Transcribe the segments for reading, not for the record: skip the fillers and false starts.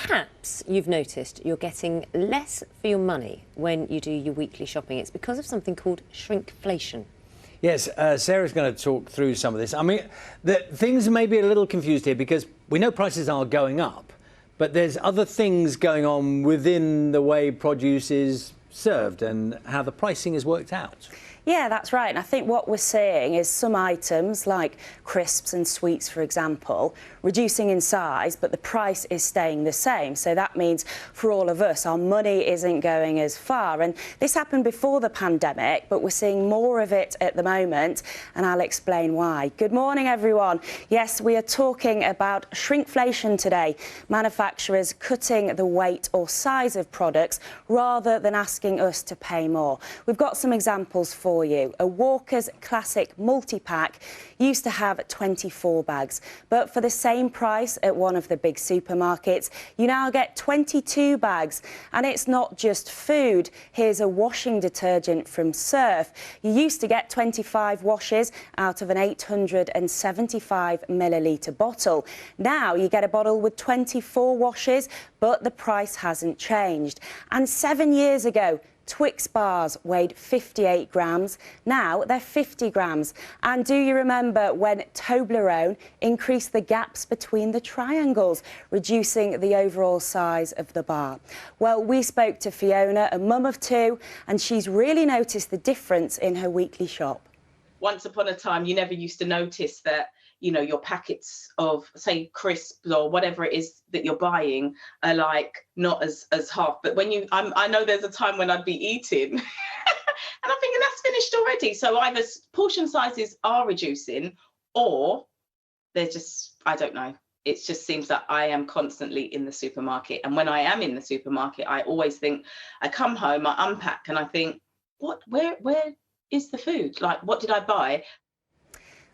Perhaps you've noticed you're getting less for your money when you do your weekly shopping. It's because of something called shrinkflation. Yes, Sarah's going to talk through some of this. I mean, things may be a little confused here because we know prices are going up, but there's other things going on within the way produce is served and how the pricing is worked out. Yeah, that's right. And I think what we're seeing is some items like crisps and sweets, for example, reducing in size, but the price is staying the same. So that means for all of us, our money isn't going as far. And this happened before the pandemic, but we're seeing more of it at the moment. And I'll explain why. Good morning, everyone. Yes, we are talking about shrinkflation today. Manufacturers cutting the weight or size of products rather than asking us to pay more. We've got some examples for you. A Walker's Classic multi-pack used to have 24 bags, but for the same price at one of the big supermarkets, you now get 22 bags. And it's not just food. Here's a washing detergent from Surf. You used to get 25 washes out of an 875 millilitre bottle. Now you get a bottle with 24 washes, but the price hasn't changed. And 7 years ago, Twix bars weighed 58 grams. Now they're 50 grams. And do you remember when Toblerone increased the gaps between the triangles, reducing the overall size of the bar? Well, we spoke to Fiona, a mum of two, and she's really noticed the difference in her weekly shop. Once upon a time, you never used to notice that, you know, your packets of, say, crisps or whatever it is that you're buying are like not as half. But when I know there's a time when I'd be eating and I'm thinking that's finished already. So either portion sizes are reducing or they're just, I don't know. It just seems that I am constantly in the supermarket. And when I am in the supermarket, I always think, I come home, I unpack and I think, where is the food? Like, what did I buy?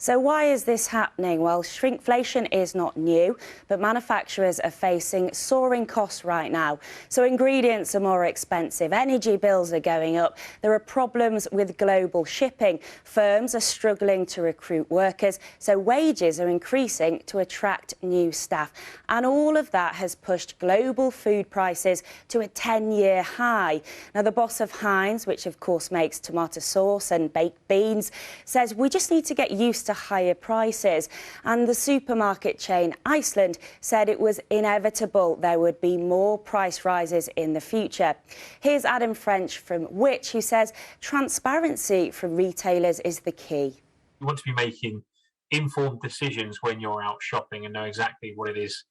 So why is this happening? Well, shrinkflation is not new, but manufacturers are facing soaring costs right now. So ingredients are more expensive, energy bills are going up, there are problems with global shipping, firms are struggling to recruit workers, so wages are increasing to attract new staff. And all of that has pushed global food prices to a 10-year high. Now, the boss of Heinz, which of course makes tomato sauce and baked beans, says we just need to get used to higher prices. And the supermarket chain Iceland said it was inevitable there would be more price rises in the future. Here's Adam French from Which, who says transparency from retailers is the key. You want to be making informed decisions when you're out shopping and know exactly what it is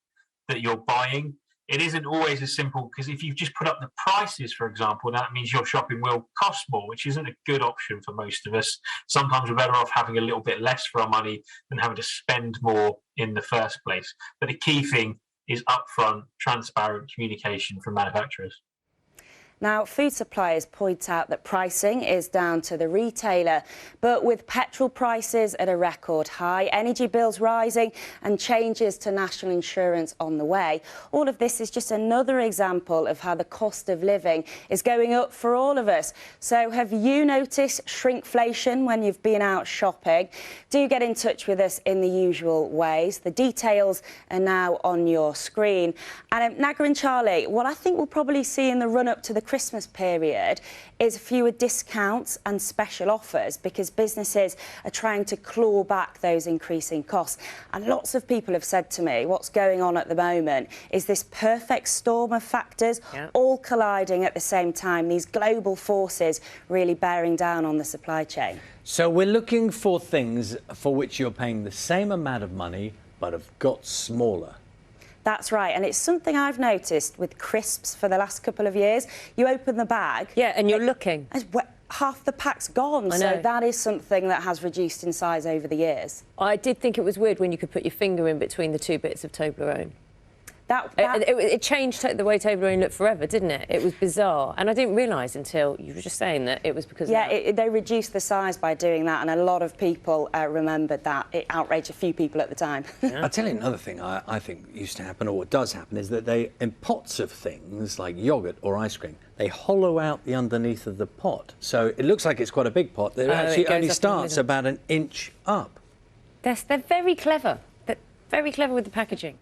that you're buying. It isn't always as simple, because if you just put up the prices, for example, that means your shopping will cost more, which isn't a good option for most of us. Sometimes we're better off having a little bit less for our money than having to spend more in the first place. But the key thing is upfront, transparent communication from manufacturers. Now, food suppliers point out that pricing is down to the retailer, but with petrol prices at a record high, energy bills rising and changes to national insurance on the way, all of this is just another example of how the cost of living is going up for all of us. So have you noticed shrinkflation when you've been out shopping? Do get in touch with us in the usual ways. The details are now on your screen. And Naga and Charlie, what I think we'll probably see in the run-up to the Christmas period is fewer discounts and special offers, because businesses are trying to claw back those increasing costs. And lots of people have said to me, what's going on at the moment is this perfect storm of factors all colliding at the same time, these global forces really bearing down on the supply chain. So we're looking for things for which you're paying the same amount of money but have got smaller. That's right, and it's something I've noticed with crisps for the last couple of years. You open the bag... Yeah, and you're looking. Half the pack's gone, so that is something that has reduced in size over the years. I did think it was weird when you could put your finger in between the two bits of Toblerone. It changed the way Toblerone looked forever, didn't it? It was bizarre. And I didn't realise until you were just saying that it was because of that. They reduced the size by doing that, and a lot of people remembered that. It outraged a few people at the time. I'll tell you another thing I think used to happen, or what does happen, is that they, in pots of things like yoghurt or ice cream, they hollow out the underneath of the pot. So it looks like it's quite a big pot. It actually only starts about an inch up. They're very clever. They're very clever with the packaging.